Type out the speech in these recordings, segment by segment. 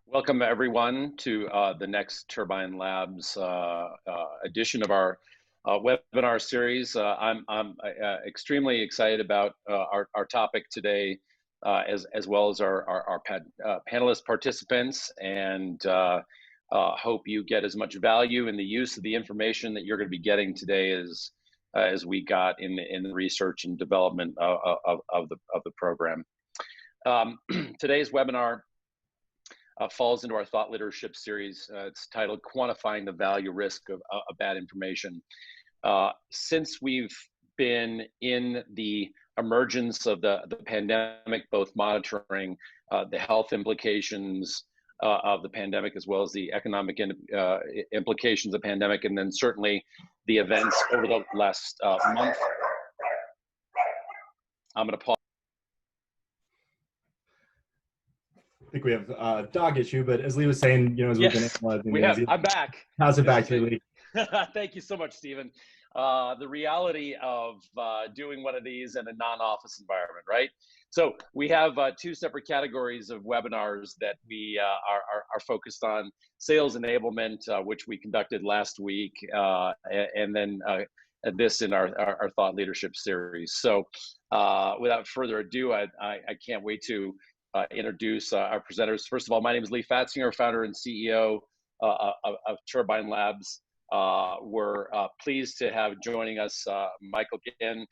Welcome everyone to the next Turbine Labs edition of our webinar series. I'm extremely excited about our topic today, as well as our panelist participants, and hope you get as much value in the use of the information that you're going to be getting today as we got in the research and development of the program. Today's webinar falls into our thought leadership series. It's titled Quantifying the Value Risk of Bad Information. Since we've been in the emergence of the pandemic, both monitoring the health implications of the pandemic, as well as the economic implications of the pandemic, and then certainly the events over the last month. I'm going to pause. I think we have a dog issue, but as Lee was saying, as we've been analyzing, I'm back. How's it back to you, Lee? Thank you so much, Stephen. The reality of doing one of these in a non-office environment, right? So we have two separate categories of webinars that we are focused on: sales enablement, which we conducted last week, and then this in our thought leadership series. So without further ado, I can't wait to introduce our presenters. First of all, my name is Lee Fatzinger, founder and CEO of Turbine Labs. We're pleased to have joining us Michael Ginn,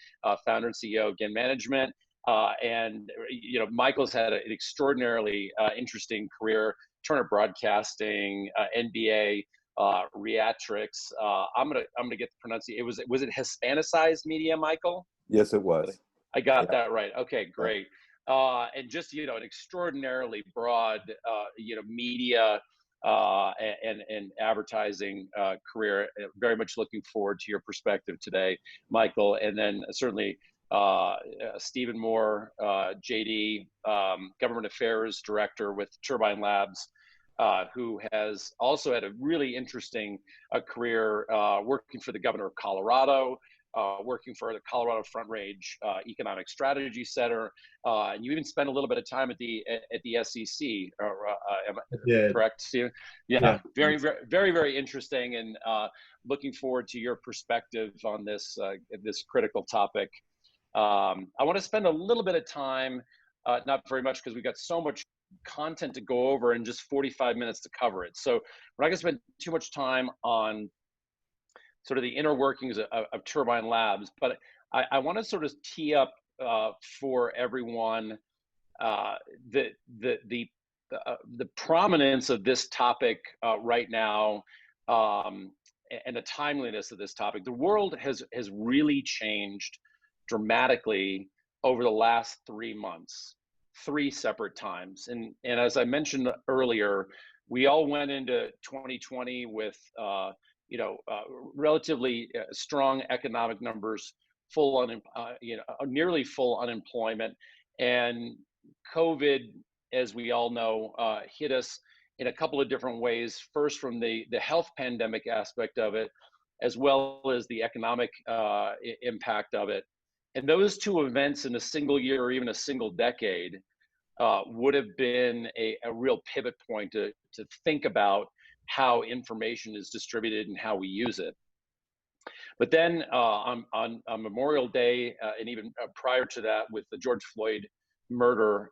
founder and CEO of Ginn Management. And Michael's had an extraordinarily interesting career: Turner Broadcasting, NBA, Reatrix. I'm gonna get the pronunciation. Was it Hispanicized Media, Michael? Yes, it was. I got that right. Okay, great. And just an extraordinarily broad media and advertising career. Very much looking forward to your perspective today, Michael. And then certainly Stephen Moore, JD, Government Affairs Director with Turbine Labs, who has also had a really interesting career working for the Governor of Colorado, working for the Colorado Front Range Economic Strategy Center, and you even spent a little bit of time at the SEC. Am I correct, Stephen? Yeah, very, very, very, very interesting, and looking forward to your perspective on this critical topic. I want to spend a little bit of time, not very much because we've got so much content to go over in just 45 minutes to cover it. So we're not going to spend too much time on sort of the inner workings of Turbine Labs, but I want to sort of tee up for everyone the prominence of this topic right now, and the timeliness of this topic. The world has really changed dramatically over the last 3 months, 3 separate times, and as I mentioned earlier, we all went into 2020 with relatively strong economic numbers, nearly full unemployment, and COVID, as we all know, hit us in a couple of different ways. First, from the health pandemic aspect of it, as well as the economic impact of it. And those two events in a single year or even a single decade would have been a real pivot point to think about how information is distributed and how we use it. But then on Memorial Day, and even prior to that, with the George Floyd murder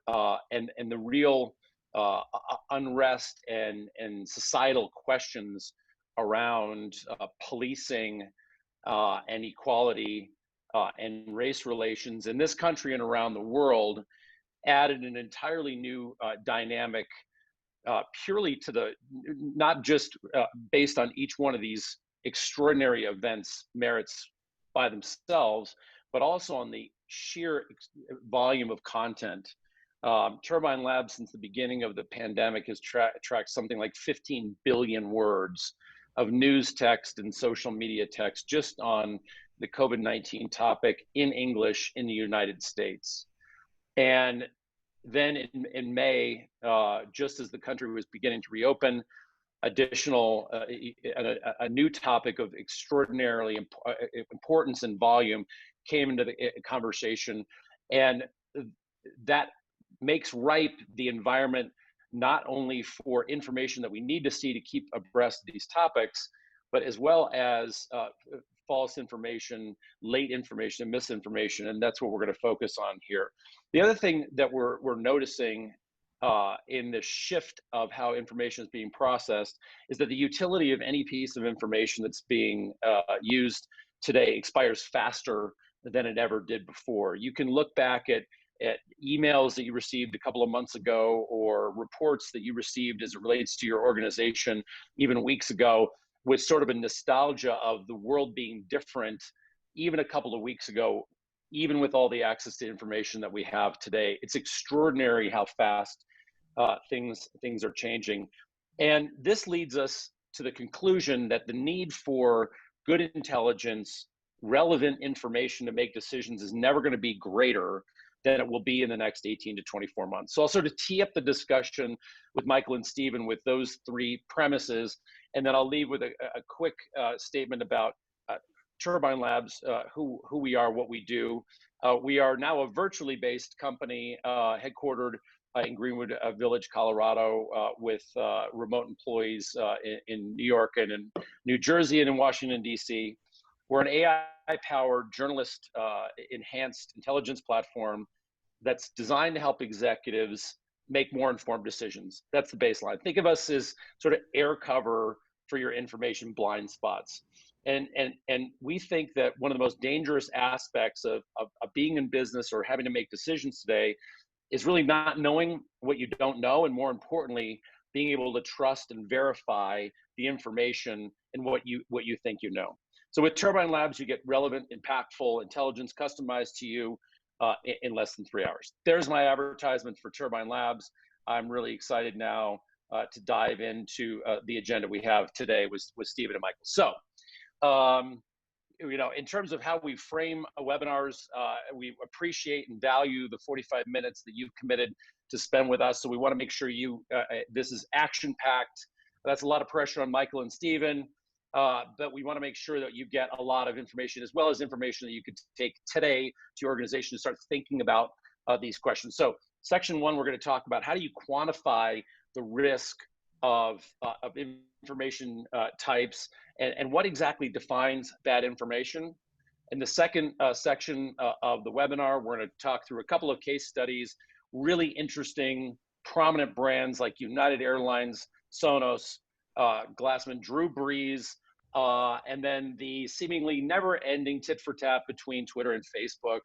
and the real unrest and societal questions around policing and equality and race relations in this country and around the world, added an entirely new dynamic, purely to not just based on each one of these extraordinary events merits by themselves, but also on the sheer volume of content. Turbine Labs, since the beginning of the pandemic, has tracked something like 15 billion words of news text and social media text just on the COVID-19 topic in English in the United States. And then in May, just as the country was beginning to reopen, additional a new topic of extraordinarily importance and volume came into the conversation, and that makes ripe the environment not only for information that we need to see to keep abreast of these topics, but as well as false information, late information, and misinformation. And that's what we're going to focus on here. The other thing that we're noticing in the shift of how information is being processed is that the utility of any piece of information that's being used today expires faster than it ever did before. You can look back at emails that you received a couple of months ago, or reports that you received as it relates to your organization even weeks ago, with sort of a nostalgia of the world being different even a couple of weeks ago, even with all the access to information that we have today. It's extraordinary how fast things are changing. And this leads us to the conclusion that the need for good intelligence, relevant information to make decisions is never going to be greater than it will be in the next 18 to 24 months. So I'll sort of tee up the discussion with Michael and Stephen with those three premises, and then I'll leave with a quick statement about Turbine Labs, who we are, what we do. We are now a virtually based company headquartered in Greenwood Village, Colorado, with remote employees in New York and in New Jersey and in Washington, D.C. We're an AI-powered journalist enhanced intelligence platform that's designed to help executives make more informed decisions. That's the baseline. Think of us as sort of air cover for your information blind spots. And we think that one of the most dangerous aspects of being in business or having to make decisions today is really not knowing what you don't know, and more importantly, being able to trust and verify the information and what you think you know. So with Turbine Labs, you get relevant, impactful intelligence customized to you in less than 3 hours. There's my advertisement for Turbine Labs. I'm really excited now to dive into the agenda we have today with Stephen and Michael. So, in terms of how we frame webinars, we appreciate and value the 45 minutes that you've committed to spend with us. So we want to make sure this is action-packed. That's a lot of pressure on Michael and Stephen. But we want to make sure that you get a lot of information, as well as information that you could take today to your organization to start thinking about these questions. So section one, we're going to talk about how do you quantify the risk of information types, and what exactly defines bad information. In the second section of the webinar, we're going to talk through a couple of case studies, really interesting, prominent brands like United Airlines, Sonos, Glassman, Brees, and then the seemingly never-ending tit-for-tat between Twitter and Facebook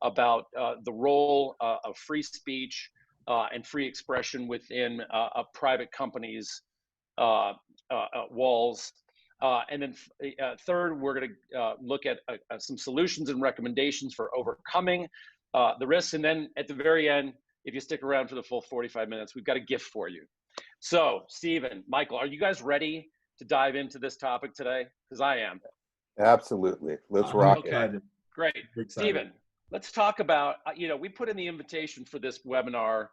about the role of free speech and free expression within a private company's walls. And then third, we're going to look at some solutions and recommendations for overcoming the risks. And then at the very end, if you stick around for the full 45 minutes, we've got a gift for you. So, Stephen, Michael, are you guys ready to dive into this topic today? Because I am. Absolutely. Let's rock it. Great. Stephen, let's talk about, we put in the invitation for this webinar,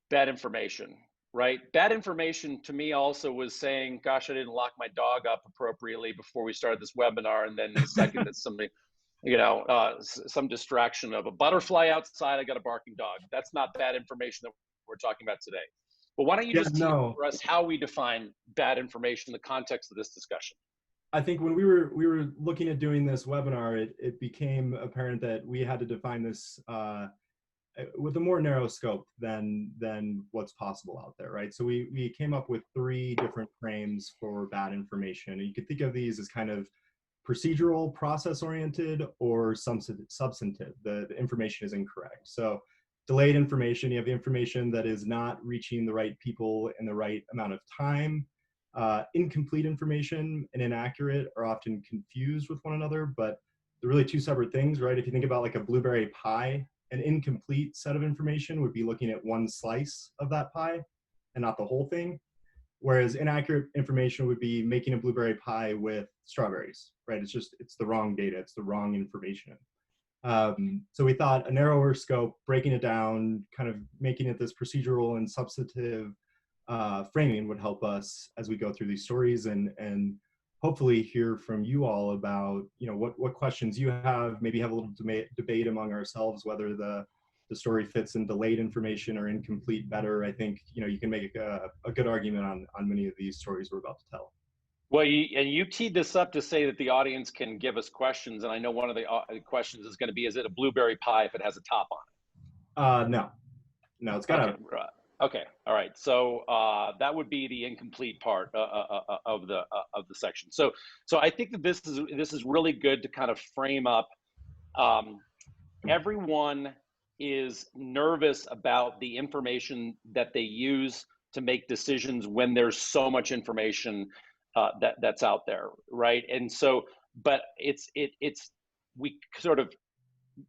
bad information, right? Bad information to me also was saying, gosh, I didn't lock my dog up appropriately before we started this webinar. And then the second that somebody, some distraction of a butterfly outside, I got a barking dog. That's not bad information that we're talking about today. But why don't you just tell for us how we define bad information in the context of this discussion? I think when we were looking at doing this webinar, it became apparent that we had to define this with a more narrow scope than what's possible out there, right? So we came up with 3 different frames for bad information. And you could think of these as kind of procedural, process-oriented, or substantive. The information is incorrect. So delayed information, you have information that is not reaching the right people in the right amount of time. Incomplete information and inaccurate are often confused with one another, but they're really 2 separate things, right? If you think about like a blueberry pie, an incomplete set of information would be looking at 1 slice of that pie and not the whole thing. Whereas inaccurate information would be making a blueberry pie with strawberries, right? It's the wrong data, it's the wrong information. So we thought a narrower scope, breaking it down, kind of making it this procedural and substantive framing would help us as we go through these stories, and hopefully hear from you all about what questions you have, maybe have a little debate among ourselves whether the the story fits in delayed information or incomplete better. I think, you can make a good argument on many of these stories we're about to tell. Well, you teed this up to say that the audience can give us questions, and I know one of the questions is going to be, is it a blueberry pie if it has a top on it? No, it's got Okay, all right. So that would be the incomplete part of the section. So I think that this is really good to kind of frame up. Everyone is nervous about the information that they use to make decisions when there's so much information that's out there, right? And so, but we sort of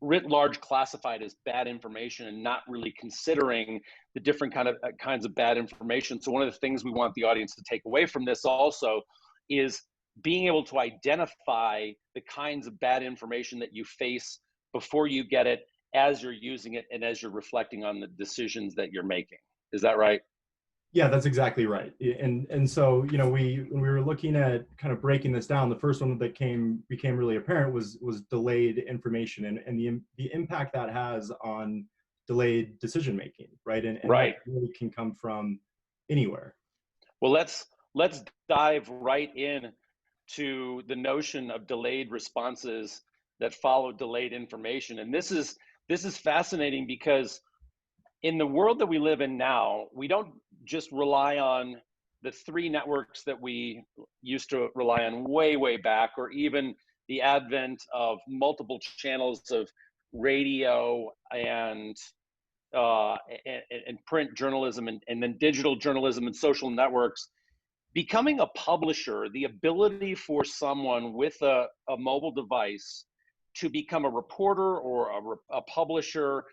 writ large classified as bad information and not really considering the different kinds of bad information. So one of the things we want the audience to take away from this also is being able to identify the kinds of bad information that you face before you get it, as you're using it, and as you're reflecting on the decisions that you're making. Is that right? Yeah, that's exactly right. And so, when we were looking at kind of breaking this down, the first one that became really apparent was delayed information and the impact that has on delayed decision making, right? And right. That really can come from anywhere. Well, let's dive right in to the notion of delayed responses that follow delayed information. And this is fascinating because in the world that we live in now, we don't just rely on the three networks that we used to rely on way back, or even the advent of multiple channels of radio and print journalism and then digital journalism and social networks. Becoming a publisher, the ability for someone with a mobile device to become a reporter or a publisher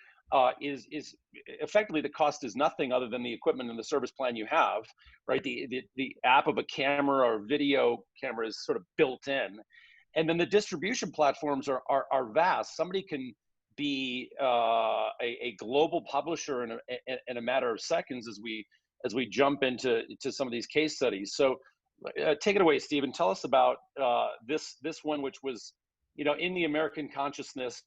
is effectively, the cost is nothing other than the equipment and the service plan you have, right? The app of a camera or video camera is sort of built in, and then the distribution platforms are vast. Somebody can be a global publisher in a matter of seconds as we jump into some of these case studies. So take it away, Stephen. Tell us about this one, which was in the American consciousness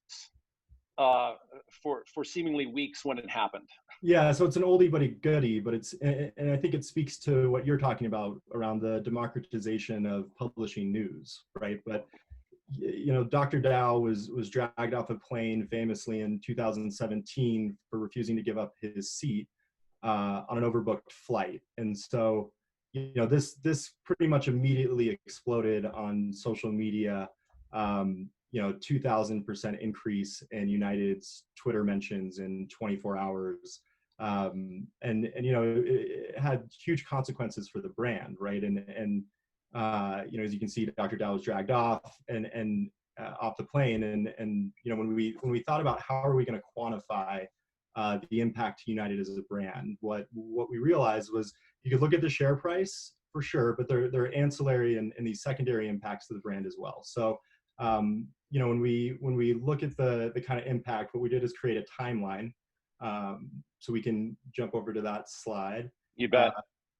for seemingly weeks when it happened. Yeah, so it's an oldie but a goodie, but and I think it speaks to what you're talking about around the democratization of publishing news, right? But Dr. Dow was dragged off a plane famously in 2017 for refusing to give up his seat on an overbooked flight, and so this pretty much immediately exploded on social media. 2,000% increase in United's Twitter mentions in 24 hours. And it had huge consequences for the brand, right? And as you can see, Dr. Dow was dragged off and off the plane. And when we thought about how are we going to quantify the impact to United as a brand, what we realized was you could look at the share price for sure, but there are ancillary and these secondary impacts to the brand as well. So when we look at the kind of impact, what we did is create a timeline. So we can jump over to that slide. You bet.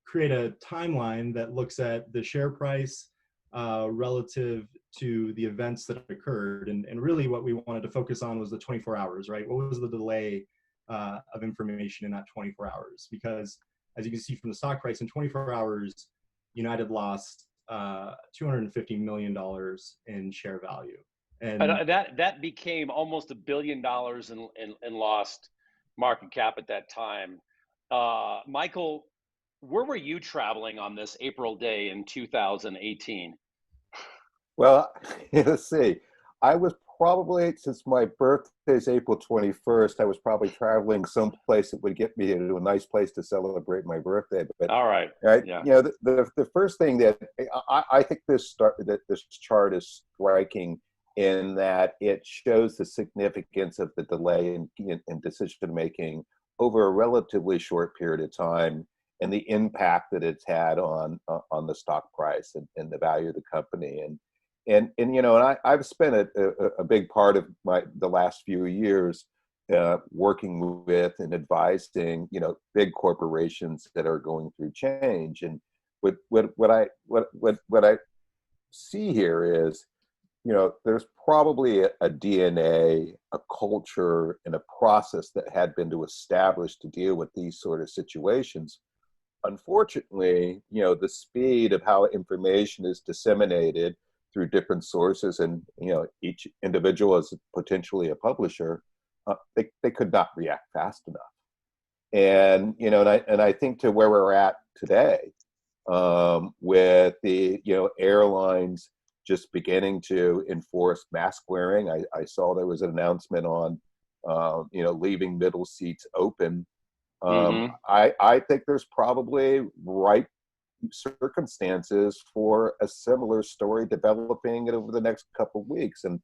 Create a timeline that looks at the share price relative to the events that occurred. And really what we wanted to focus on was the 24 hours, right? What was the delay of information in that 24 hours? Because as you can see from the stock price, in 24 hours, United lost $250 million in share value. And that became almost $1 billion in lost market cap at that time. Michael, where were you traveling on this April day in 2018? Well, let's see. I was probably, since my birthday is April 21st, I was probably traveling someplace that would get me to a nice place to celebrate my birthday. But all right, yeah. The first thing that I think this chart is striking in that it shows the significance of the delay in decision making over a relatively short period of time, and the impact that it's had on the stock price and the value of the company. And I've spent a big part of the last few years working with and advising big corporations that are going through change. And what I see here is there's probably a DNA, a culture, and a process that had been to establish to deal with these sort of situations. Unfortunately, the speed of how information is disseminated through different sources, and each individual is potentially a publisher, they could not react fast enough. And I think to where we're at today, with the airlines just beginning to enforce mask wearing. I saw there was an announcement on leaving middle seats open. I think there's probably right circumstances for a similar story developing over the next couple of weeks, and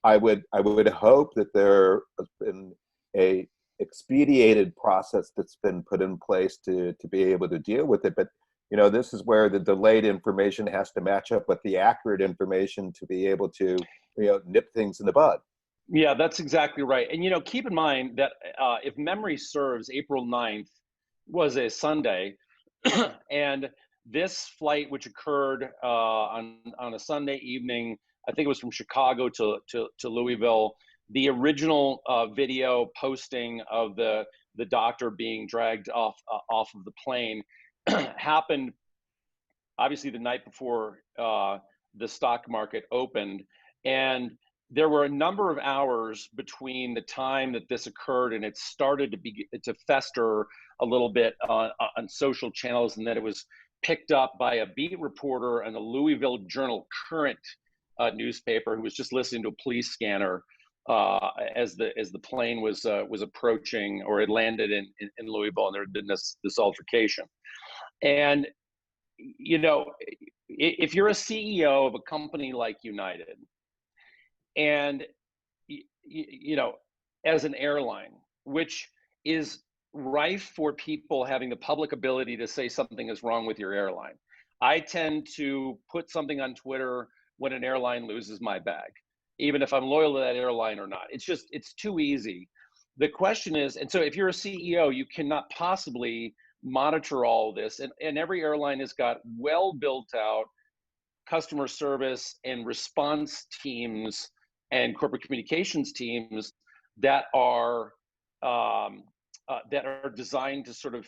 I would hope that there has been a expedited process that's been put in place to be able to deal with it. But this is where the delayed information has to match up with the accurate information to be able to nip things in the bud. Yeah, that's exactly right. And keep in mind that if memory serves, April 9th was a Sunday, and this flight, which occurred on a Sunday evening, I think it was from Chicago to Louisville. The original video posting of the doctor being dragged off of the plane happened obviously the night before the stock market opened, and there were a number of hours between the time that this occurred and it started to fester a little bit on social channels, and then it was picked up by a beat reporter in the Louisville Journal Current newspaper who was just listening to a police scanner as the plane was approaching, or it landed in Louisville, and there had been this altercation. And if you're a CEO of a company like United, and as an airline, which is rife for people having the public ability to say something is wrong with your airline, I tend to put something on Twitter when an airline loses my bag, even if I'm loyal to that airline or not. It's too easy. The question is, and so if you're a CEO, you cannot possibly monitor all this, and every airline has got well built out customer service and response teams and corporate communications teams that are designed to sort of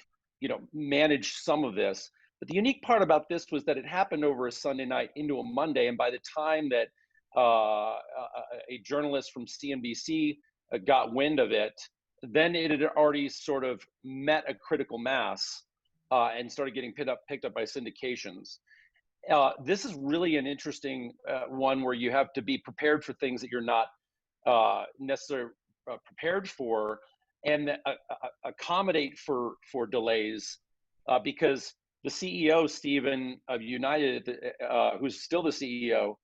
manage some of this. But the unique part about this was that it happened over a Sunday night into a Monday, and by the time that a journalist from CNBC got wind of it, then it had already sort of met a critical mass and started getting picked up by syndications. This is really an interesting one where you have to be prepared for things that you're not necessarily prepared for, and accommodate for delays, because the CEO, Stephen, of United, who's still the CEO,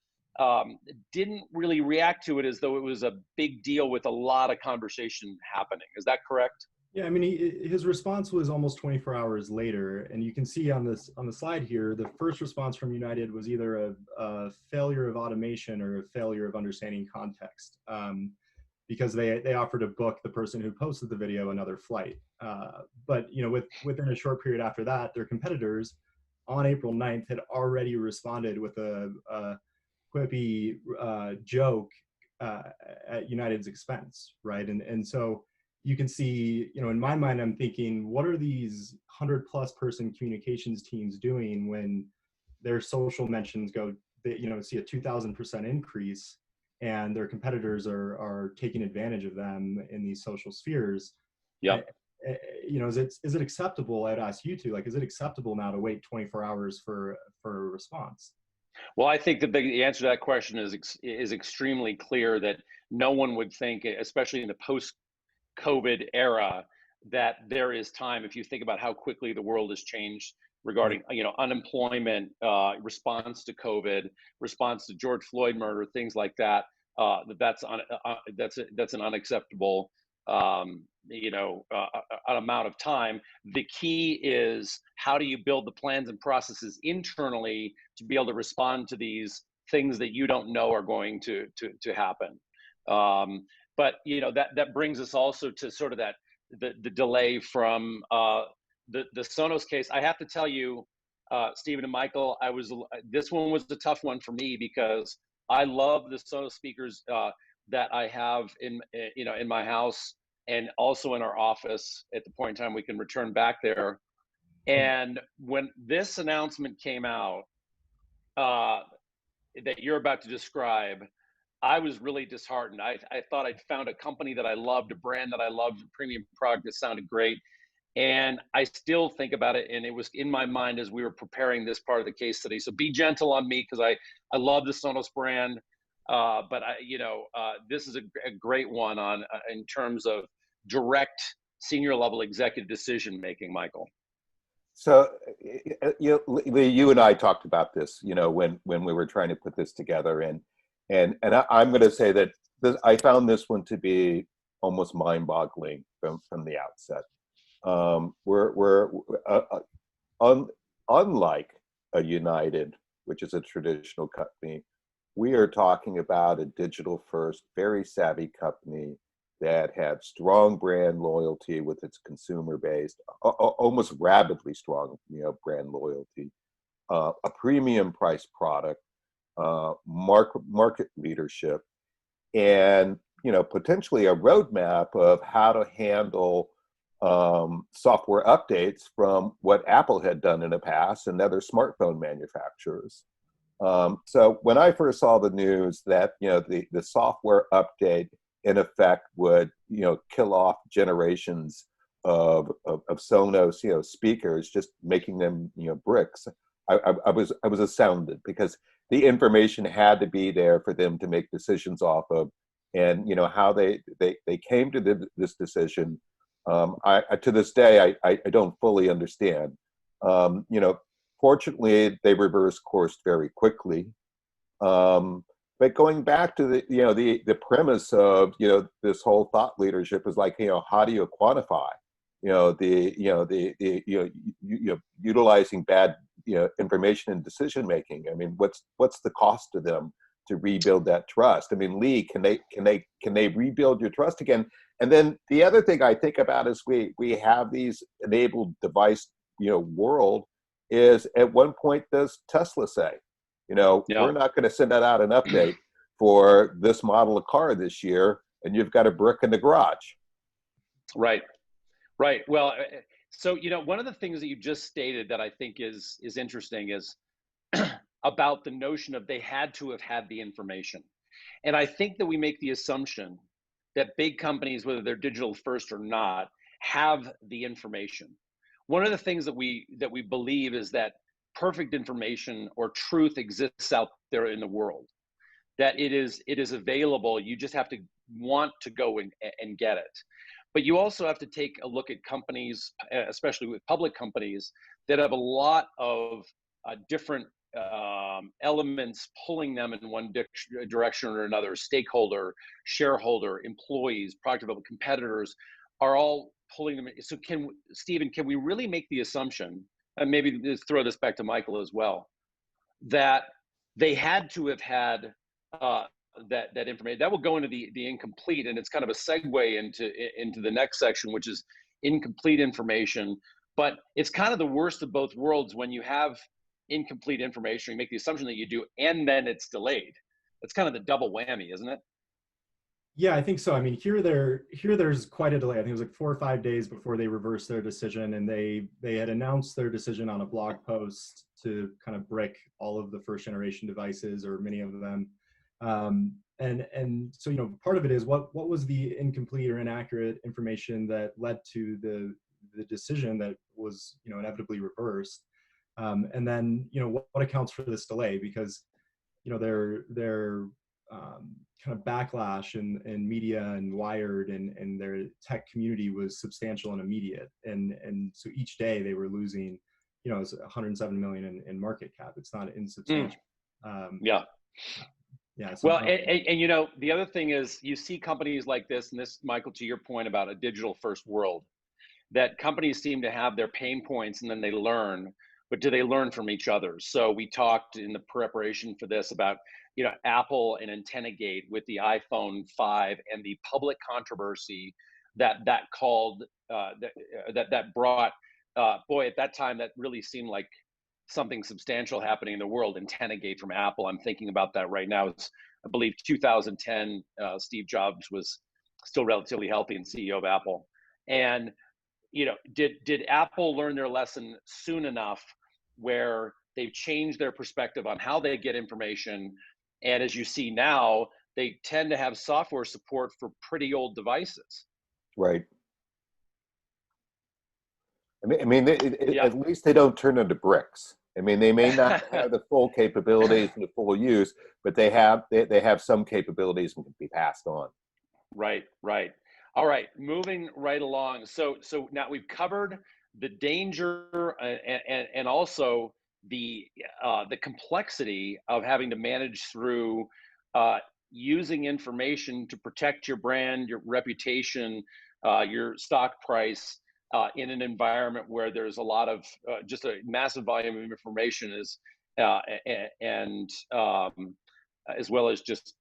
didn't really react to it as though it was a big deal with a lot of conversation happening. Is that correct? Yeah, I mean, his response was almost 24 hours later, and you can see on the slide here, the first response from United was either a failure of automation or a failure of understanding context, because they offered to book the person who posted the video another flight. But within a short period after that, their competitors on April 9th had already responded with a quippy joke at United's expense, right? And so you can see, in my mind, I'm thinking, what are these 100+ person communications teams doing when their social mentions go, see a 2,000% increase, and their competitors are taking advantage of them in these social spheres? Yeah. Is it acceptable? I'd ask you to, is it acceptable now to wait 24 hours for a response? Well, I think that the answer to that question is extremely clear, that no one would think, especially in the post-COVID era, that there is time. If you think about how quickly the world has changed regarding unemployment, response to COVID, response to George Floyd murder, things like that, that's an unacceptable amount of time. The key is, how do you build the plans and processes internally to be able to respond to these things that you don't know are going to happen? But that brings us also to sort of the delay from the Sonos case. I have to tell you, Stephen and Michael, this one was a tough one for me, because I love the Sonos speakers that I have in my house and also in our office at the point in time we can return back there. And when this announcement came out uh, that you're about to describe, I was really disheartened. I thought I'd found a company that I loved, a brand that I loved, a premium product that sounded great. And I still think about it, and it was in my mind as we were preparing this part of the case study. So be gentle on me because I love the Sonos brand, but this is a great one on in terms of direct senior level executive decision making, Michael. So, Lee, you and I talked about this, when we were trying to put this together, I'm going to say that I found this one to be almost mind-boggling from the outset. We're unlike a United, which is a traditional company. We are talking about a digital-first, very savvy company that had strong brand loyalty with its consumer base, almost rabidly strong, brand loyalty, a premium price product, market leadership, and potentially a roadmap of how to handle software updates from what Apple had done in the past and other smartphone manufacturers. So when I first saw the news that the software update in effect would kill off generations of Sonos speakers, just making them bricks, I was astounded because the information had to be there for them to make decisions off of, and how they came to this decision. I to this day I don't fully understand. Fortunately, they reversed course very quickly. But going back to the premise of this whole thought leadership is like how do you quantify utilizing bad information in decision making? I mean, what's the cost to them to rebuild that trust? I mean, Lee, can they rebuild your trust again? And then the other thing I think about is we have these enabled device world. Is at one point does Tesla say, we're not going to send out an update for this model of car this year, and you've got a brick in the garage. Right. Well, so one of the things that you just stated that I think is interesting is about the notion of they had to have had the information, and I think that we make the assumption that big companies, whether they're digital first or not, have the information. One of the things that we believe is that perfect information or truth exists out there in the world, that it is available. You just have to want to go and get it. But you also have to take a look at companies, especially with public companies, that have a lot of different elements pulling them in one direction or another. Stakeholder, shareholder, employees, product development, competitors are all pulling them in. So Stephen, can we really make the assumption, and maybe just throw this back to Michael as well, that they had to have had that information? That will go into the incomplete, and it's kind of a segue into the next section, which is incomplete information. But it's kind of the worst of both worlds when you have incomplete information, you make the assumption that you do, and then it's delayed. It's kind of the double whammy, isn't it? Yeah, I think so. I mean, there's quite a delay. I think it was like 4 or 5 days before they reversed their decision, and they had announced their decision on a blog post to kind of brick all of the first generation devices, or many of them. And so part of it is what was the incomplete or inaccurate information that led to the decision that was inevitably reversed, and then what accounts for this delay, because their kind of backlash in media and Wired and their tech community was substantial and immediate, and so each day they were losing, it's 107 million in market cap. It's not insubstantial. Yeah. Well, and the other thing is, you see companies like this, and this, Michael, to your point about a digital first world, that companies seem to have their pain points and then they learn, but do they learn from each other? So we talked in the preparation for this about, Apple and AntennaGate with the iPhone 5 and the public controversy that called, that brought, boy, at that time, that really seemed like something substantial happening in the world, Intendagate from Apple. I'm thinking about that right now. It's, I believe 2010, Steve Jobs was still relatively healthy and CEO of Apple. And did Apple learn their lesson soon enough where they've changed their perspective on how they get information? And as you see now, they tend to have software support for pretty old devices. Right. At least they don't turn into bricks. I mean, they may not have the full capabilities and the full use, but they have some capabilities and can be passed on. Right. All right, moving right along. So now we've covered the danger and also the complexity of having to manage through using information to protect your brand, your reputation, your stock price in an environment where there's a lot of just a massive volume of information, and as well as just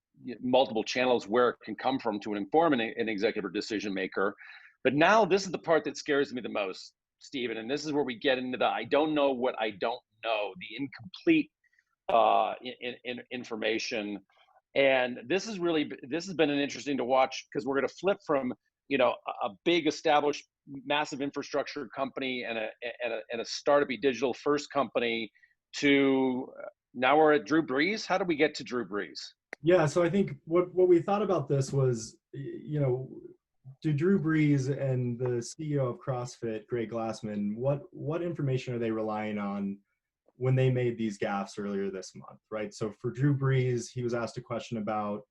multiple channels where it can come from to inform an executive or decision maker. But now this is the part that scares me the most, Stephen, and this is where we get into the I don't know what I don't know, the incomplete information. And this has been an interesting to watch, because we're going to flip from a big established massive infrastructure company and a startup-y digital first company to now we're at Drew Brees. How did we get to Drew Brees? Yeah, so I think what we thought about this was, do Drew Brees and the CEO of CrossFit, Greg Glassman, what information are they relying on when they made these gaffes earlier this month, right? So for Drew Brees, he was asked a question about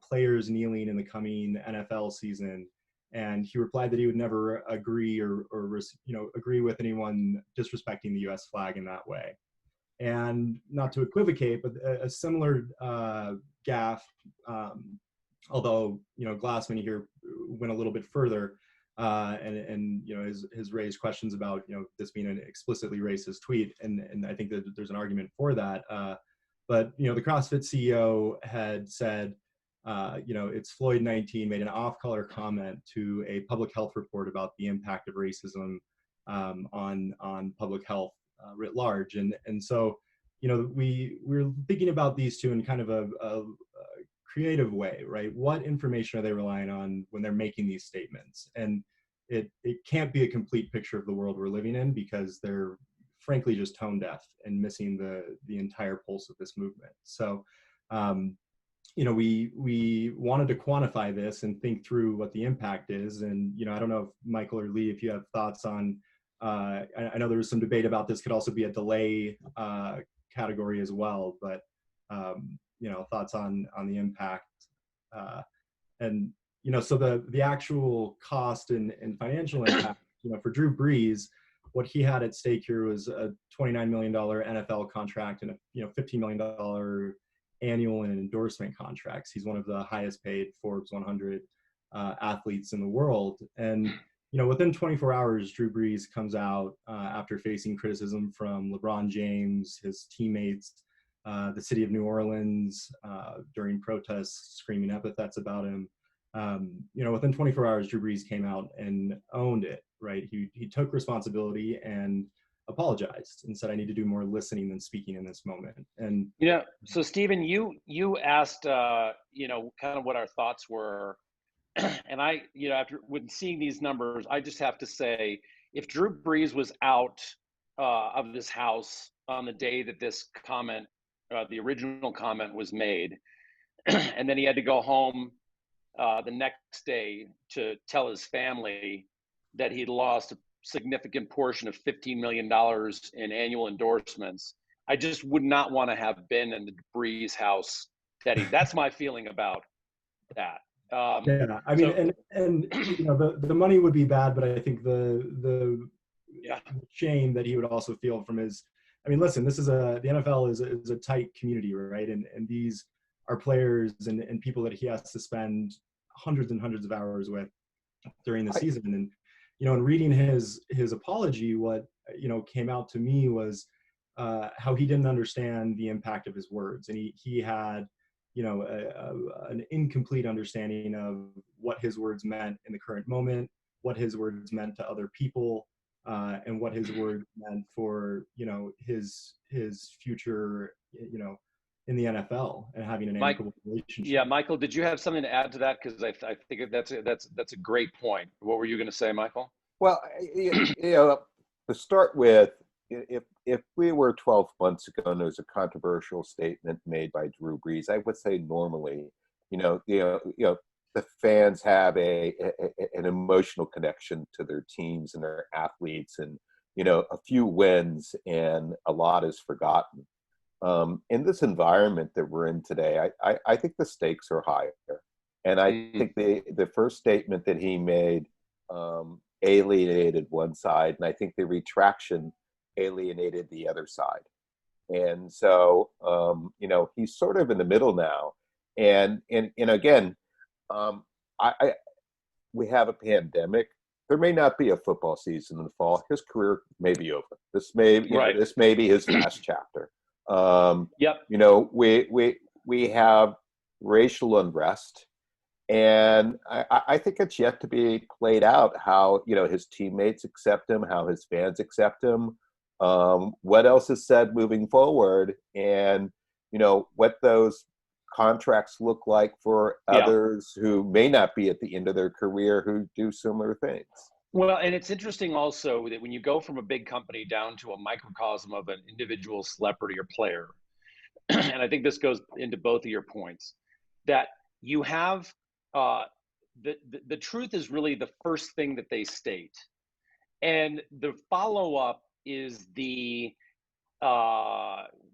players kneeling in the coming NFL season, and he replied that he would never agree or agree with anyone disrespecting the U.S. flag in that way. And not to equivocate, but a similar gaffe, although Glassman here went a little bit further, and has raised questions about this being an explicitly racist tweet, and I think that there's an argument for that. But the CrossFit CEO had said, it's Floyd-19, made an off-color comment to a public health report about the impact of racism on public health writ large, and so we're thinking about these two in kind of a creative way, right? What information are they relying on when they're making these statements? And it can't be a complete picture of the world we're living in, because they're frankly just tone deaf and missing the entire pulse of this movement. So we wanted to quantify this and think through what the impact is. And I don't know if Michael or Lee, if you have thoughts on I know there was some debate about this could also be a delay category as well, but thoughts on the impact, and so the actual cost and financial impact, for Drew Brees, what he had at stake here was a $29 million NFL contract and a $15 million annual and endorsement contracts. He's one of the highest paid Forbes 100 athletes in the world, and within 24 hours, Drew Brees comes out after facing criticism from LeBron James, his teammates, the city of New Orleans, during protests, screaming epithets about him. Within 24 hours, Drew Brees came out and owned it, right? He took responsibility and apologized and said, I need to do more listening than speaking in this moment. And so Stephen, you asked kind of what our thoughts were. And I, when seeing these numbers, I just have to say, if Drew Brees was out of this house on the day that this comment, the original comment was made, and then he had to go home the next day to tell his family that he'd lost a significant portion of $15 million in annual endorsements, I just would not want to have been in the Brees house. That's my feeling about that. Yeah, I mean, and the money would be bad, but I think the shame that he would also feel from his, I mean, listen, the NFL is a tight community, right? And these are players and people that he has to spend hundreds and hundreds of hours with during the season. And in reading his apology, what came out to me was how he didn't understand the impact of his words, and he had an incomplete understanding of what his words meant in the current moment, what his words meant to other people, and what his words meant for, his future, in the NFL and having an Mike, amicable relationship. yeah, Michael, did you have something to add to that? Because I think that's a great point. What were you going to say, Michael? Well, to start with, if we were 12 months ago and there was a controversial statement made by Drew Brees, I would say normally, the fans have an emotional connection to their teams and their athletes, and a few wins and a lot is forgotten. In this environment that we're in today, I think the stakes are higher, and I think the first statement that he made alienated one side, and I think the retraction alienated the other side. And so, he's sort of in the middle now. And again, we have a pandemic. There may not be a football season in the fall. His career may be over. This may, this may be his last chapter. Yep. We have racial unrest. And I think it's yet to be played out how, his teammates accept him, how his fans accept him, what else is said moving forward, and, what those contracts look like for others who may not be at the end of their career who do similar things. Well, and it's interesting also that when you go from a big company down to a microcosm of an individual celebrity or player, and I think this goes into both of your points, that you have the truth is really the first thing that they state, and the follow-up is the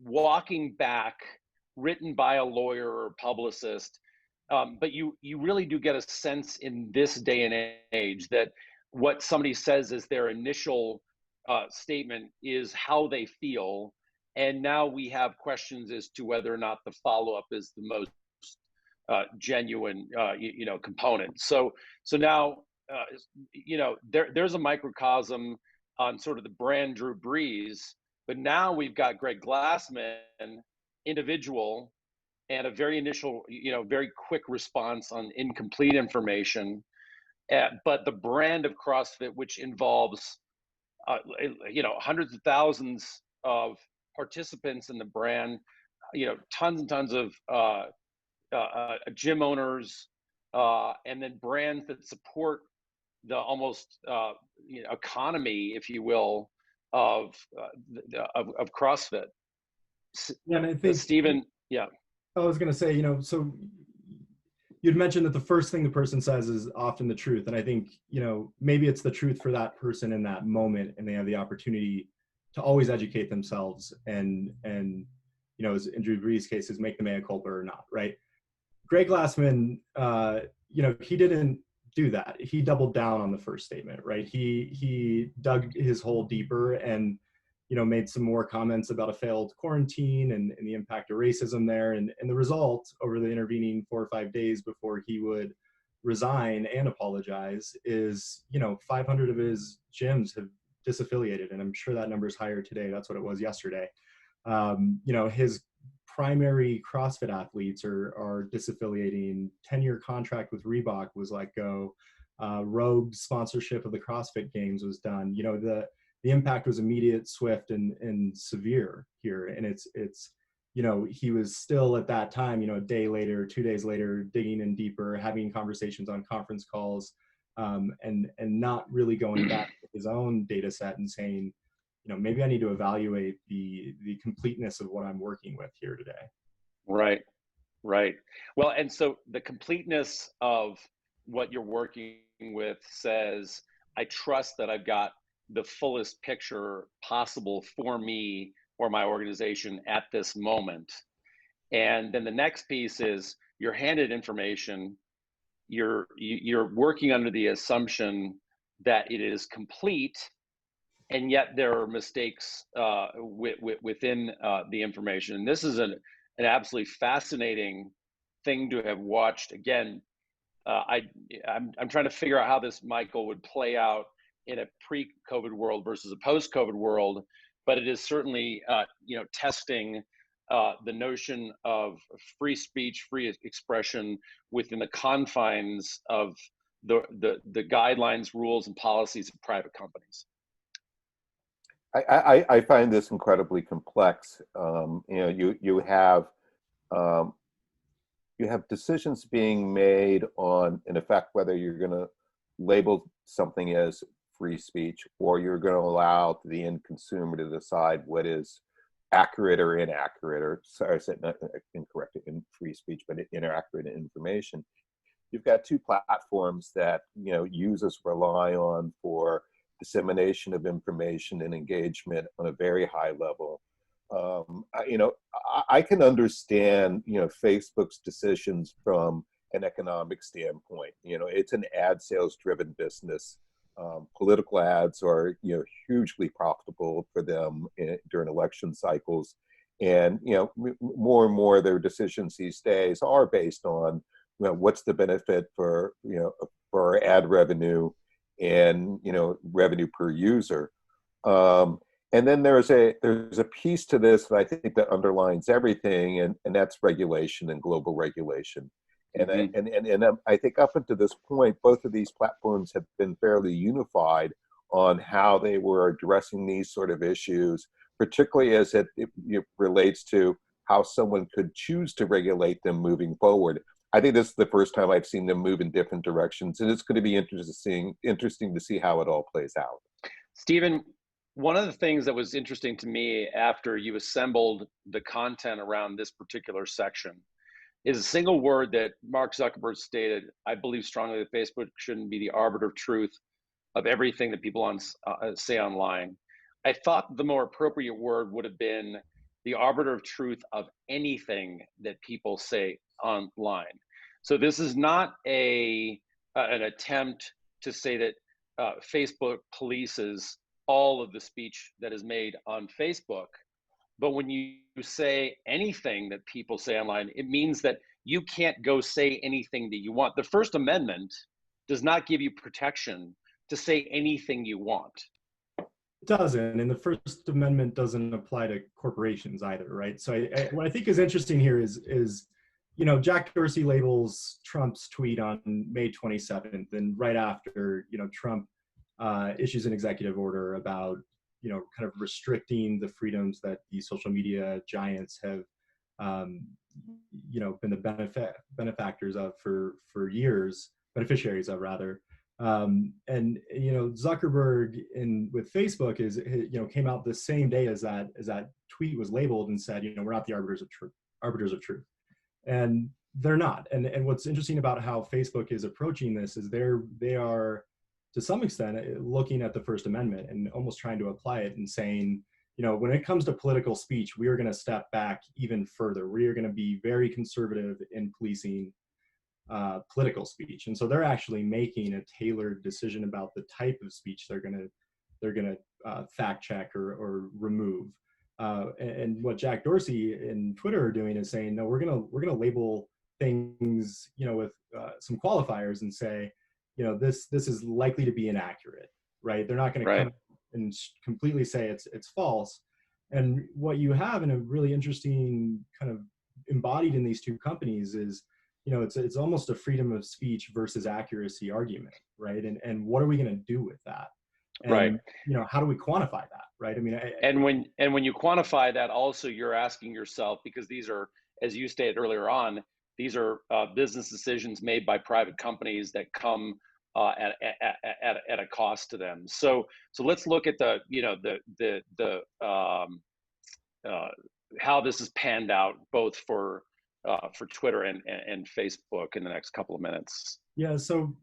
walking back written by a lawyer or publicist. But you really do get a sense in this day and age that what somebody says is their initial statement is how they feel, and now we have questions as to whether or not the follow-up is the most genuine, component. So now, there's a microcosm on sort of the brand Drew Brees, but now we've got Greg Glassman, individual, and a very initial, very quick response on incomplete information. But the brand of CrossFit, which involves, hundreds of thousands of participants in the brand, tons and tons of gym owners, and then brands that support the almost economy, if you will, of CrossFit. Yeah, and I think Stephen, yeah. I was going to say, so you'd mentioned that the first thing the person says is often the truth. And I think, maybe it's the truth for that person in that moment, and they have the opportunity to always educate themselves and as in Drew Brees' case, is make the mea culpa or not, right? Greg Glassman, he didn't do that. He doubled down on the first statement, right? He dug his hole deeper and, made some more comments about a failed quarantine and the impact of racism there. And the result over the intervening 4 or 5 days before he would resign and apologize is, 500 of his gyms have disaffiliated. And I'm sure that number is higher today. That's what it was yesterday. His primary CrossFit athletes are disaffiliating. 10-year contract with Reebok was let go. Rogue sponsorship of the CrossFit Games was done. The impact was immediate, swift, and severe here. And it's he was still at that time, a day later, 2 days later, digging in deeper, having conversations on conference calls, and not really going back to his own data set and saying, maybe I need to evaluate the completeness of what I'm working with here today. Right. Well, and so the completeness of what you're working with says, I trust that I've got the fullest picture possible for me or my organization at this moment. And then the next piece is you're handed information. You're working under the assumption that it is complete, and yet there are mistakes within the information. And this is an absolutely fascinating thing to have watched. Again, I'm trying to figure out how this, Michael, would play out in a pre-COVID world versus a post-COVID world, but it is certainly testing the notion of free speech, free expression within the confines of the guidelines, rules, and policies of private companies. I find this incredibly complex. Um, you have decisions being made on, in effect, whether you're going to label something as free speech or you're going to allow the end consumer to decide what is accurate or inaccurate, or sorry, I said not incorrect in free speech, but inaccurate information. You've got two platforms that users rely on for dissemination of information and engagement on a very high level. I can understand Facebook's decisions from an economic standpoint. It's an ad sales driven business. Political ads are hugely profitable for them during election cycles, and more and more their decisions these days are based on what's the benefit for ad revenue and revenue per user. And then there's a piece to this that I think that underlines everything, and that's regulation and global regulation. And, I think up until this point, both of these platforms have been fairly unified on how they were addressing these sort of issues, particularly as it relates to how someone could choose to regulate them moving forward. I think this is the first time I've seen them move in different directions, and it's going to be interesting to see how it all plays out. Stephen, one of the things that was interesting to me after you assembled the content around this particular section is a single word that Mark Zuckerberg stated. I believe strongly that Facebook shouldn't be the arbiter of truth of everything that people say online. I thought the more appropriate word would have been the arbiter of truth of anything that people say online. So this is not an attempt to say that Facebook polices all of the speech that is made on Facebook. But when you say anything that people say online, it means that you can't go say anything that you want. The First Amendment does not give you protection to say anything you want. It doesn't, and the First Amendment doesn't apply to corporations either, right? So what I think is interesting here is Jack Dorsey labels Trump's tweet on May 27th, and right after, Trump issues an executive order about kind of restricting the freedoms that these social media giants have been the benefactors of for years, beneficiaries of rather. And Zuckerberg with Facebook came out the same day as that tweet was labeled and said, we're not the arbiters of truth, and they're not. And what's interesting about how Facebook is approaching this is they are to some extent looking at the First Amendment and almost trying to apply it and saying, when it comes to political speech, we are going to step back even further. We are going to be very conservative in policing political speech. And so they're actually making a tailored decision about the type of speech they're going to fact check or remove. And what Jack Dorsey and Twitter are doing is saying, no, we're going to label things, with some qualifiers and say, this is likely to be inaccurate, right? They're not going to come and completely say it's false. And what you have in a really interesting kind of embodied in these two companies is, it's almost a freedom of speech versus accuracy argument, right? And what are we going to do with that? And, right. How do we quantify that, right? I mean, when you quantify that, also you're asking yourself, because these are, as you stated earlier on, these are business decisions made by private companies that come at a cost to them. So let's look at how this is panned out both for Twitter and Facebook in the next couple of minutes. Yeah. So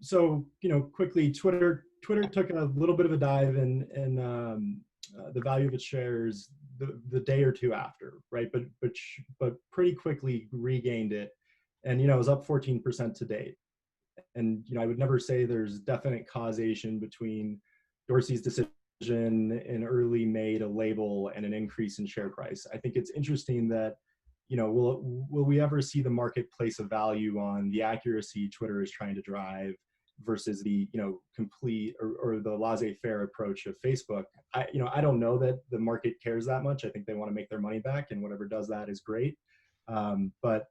quickly, Twitter took a little bit of a dive in the value of its shares the day or two after, right? But pretty quickly regained it, and it was up 14% to date. And I would never say there's definite causation between Dorsey's decision in early May to label and an increase in share price. I think it's interesting that will we ever see the market place a value on the accuracy Twitter is trying to drive versus the complete or the laissez-faire approach of Facebook? I don't know that the market cares that much. I think they want to make their money back, and whatever does that is great. But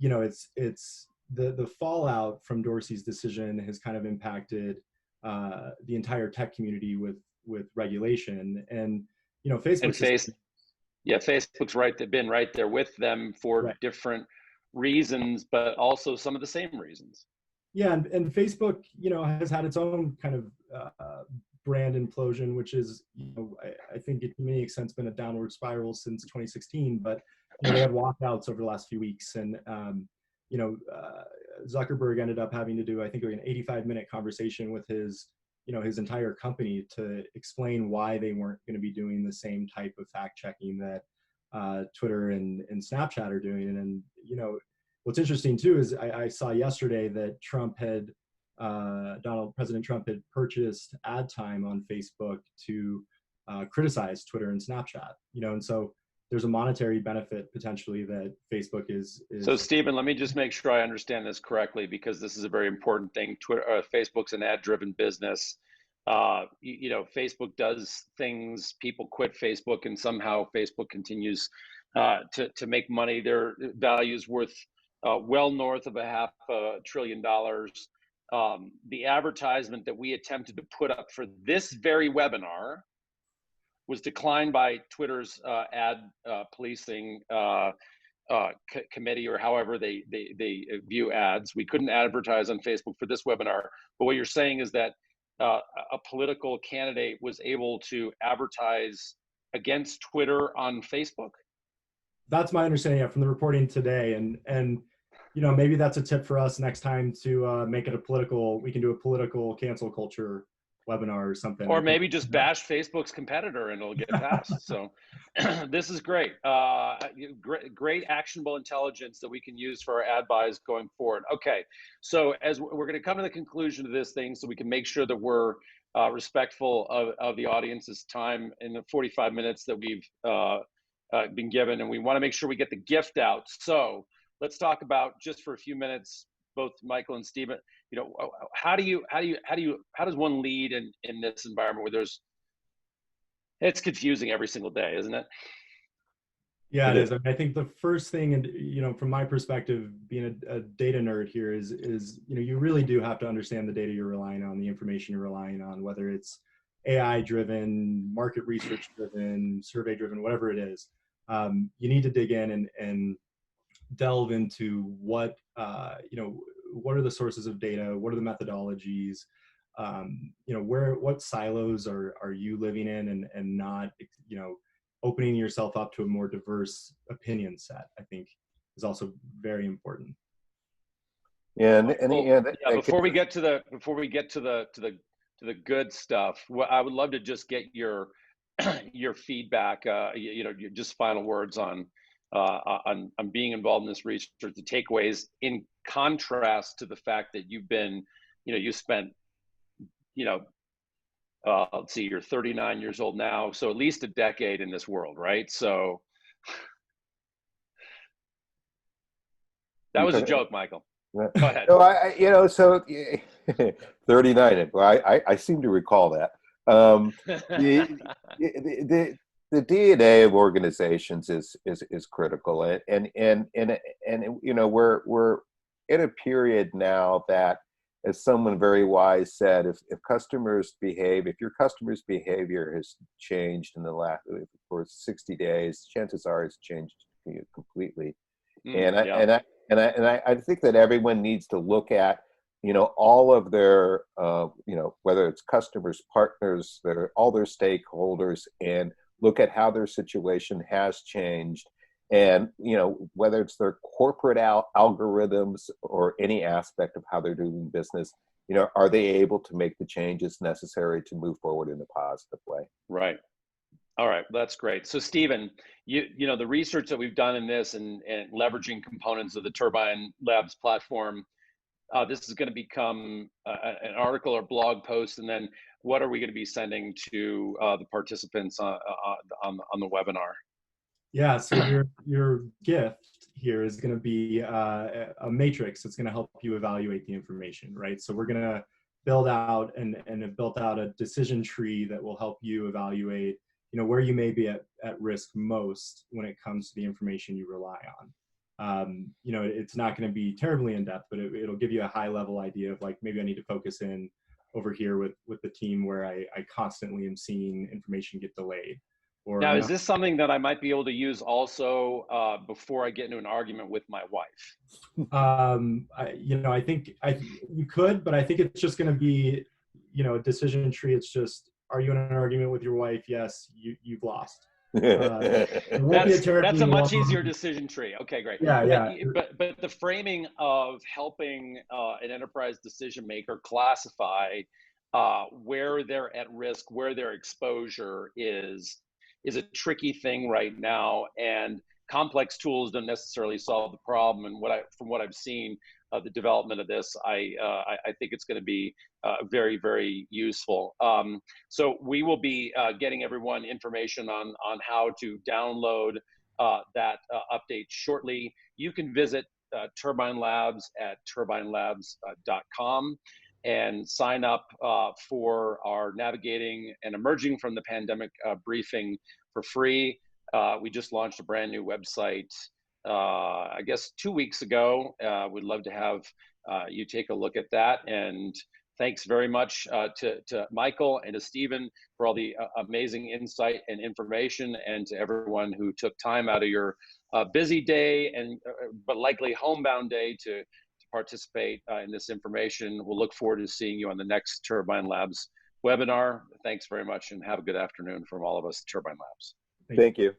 it's the fallout from Dorsey's decision has kind of impacted the entire tech community with regulation. And know, And Facebook's just, Facebook's right. They've been right there with them for right. different reasons, but also some of the same reasons. Yeah, and Facebook, you know, has had its own kind of brand implosion, which is, you know, I think it, in many extents, been a downward spiral since 2016. But you know, they had walkouts over the last few weeks, and you know, Zuckerberg ended up having to do, I think, an 85-minute conversation with his, you know, his entire company to explain why they weren't going to be doing the same type of fact checking that Twitter and Snapchat are doing. And you know, what's interesting too is I saw yesterday that President Trump had purchased ad time on Facebook to criticize Twitter and Snapchat. You know, and so there's a monetary benefit potentially that Facebook is. So Stephen, let me just make sure I understand this correctly, because this is a very important thing. Facebook's an ad-driven business. You know, Facebook does things, people quit Facebook, and somehow Facebook continues to make money. Their value is worth well north of $500 billion. The advertisement that we attempted to put up for this very webinar was declined by Twitter's ad policing committee, or however they view ads. We couldn't advertise on Facebook for this webinar. But what you're saying is that a political candidate was able to advertise against Twitter on Facebook? That's my understanding from the reporting today. And you know, maybe that's a tip for us next time to make it we can do a political cancel culture webinar or something. Or maybe just bash Facebook's competitor and it'll get passed. So this is great. Great actionable intelligence that we can use for our ad buys going forward. Okay, so as we're going to come to the conclusion of this thing, so we can make sure that we're respectful of the audience's time in the 45 minutes that we've been given, and we want to make sure we get the gift out. So let's talk about, just for a few minutes, both Michael and Stephen, you know, how does one lead in this environment where it's confusing every single day, isn't it? Yeah, it is. I mean, I think the first thing, and you know, from my perspective, being a data nerd here, is you know, you really do have to understand the data you're relying on, the information you're relying on, whether it's AI driven, market research driven, survey driven, whatever it is. You need to dig in and delve into what you know, what are the sources of data, what are the methodologies, you know, what silos are you living in, and not, you know, opening yourself up to a more diverse opinion set, I think, is also very important. Yeah, before we get to the good stuff, I would love to just get your feedback. You know, just final words on being involved in this research, the takeaways, in contrast to the fact that you've been, you know, you spent, you know, let's see, you're 39 years old now, so at least a decade in this world, right? So that was a joke, Michael. Go ahead. No, you know, so 39. Well, I seem to recall that. The DNA of organizations is critical, and you know, we're in a period now that, as someone very wise said, if your customer's behavior has changed in the last for 60 days, chances are it's changed completely. I think that everyone needs to look at, you know, all of their you know, whether it's customers, partners, all their stakeholders, and look at how their situation has changed. And, you know, whether it's their corporate algorithms or any aspect of how they're doing business, you know, are they able to make the changes necessary to move forward in a positive way? Right. All right, that's great. So Stephen, you know, the research that we've done in this and leveraging components of the Turbine Labs platform, this is going to become an article or blog post, and then what are we going to be sending to the participants on the webinar? Yeah, so your gift here is going to be a matrix that's going to help you evaluate the information, right? So we're going to build out and have built out a decision tree that will help you evaluate, you know, where you may be at risk most when it comes to the information you rely on. You know, it's not going to be terribly in depth, but it'll give you a high level idea of, like, maybe I need to focus in over here with the team where I constantly am seeing information get delayed, or Now, you is know. this something that I might be able to use also before I get into an argument with my wife? I think you could, but I think it's just going to be, a decision tree. It's just, are you in an argument with your wife? Yes, you've lost. It won't be a That's a terribly much long. easier decision tree. Okay, great. Yeah. But the framing of helping an enterprise decision maker classify where they're at risk, where their exposure is a tricky thing right now, and complex tools don't necessarily solve the problem. And from what I've seen, the development of this, I think it's going to be very, very useful. So we will be getting everyone information on how to download that update shortly. You can visit Turbine Labs at turbinelabs.com and sign up for our Navigating and Emerging from the Pandemic briefing for free. We just launched a brand new website, I guess 2 weeks ago. We'd love to have you take a look at that. And thanks very much to Michael and to Stephen for all the amazing insight and information, and to everyone who took time out of your busy day and but likely homebound day to participate in this information. We'll look forward to seeing you on the next Turbine Labs webinar. Thanks very much, and have a good afternoon from all of us at Turbine Labs. Thank you.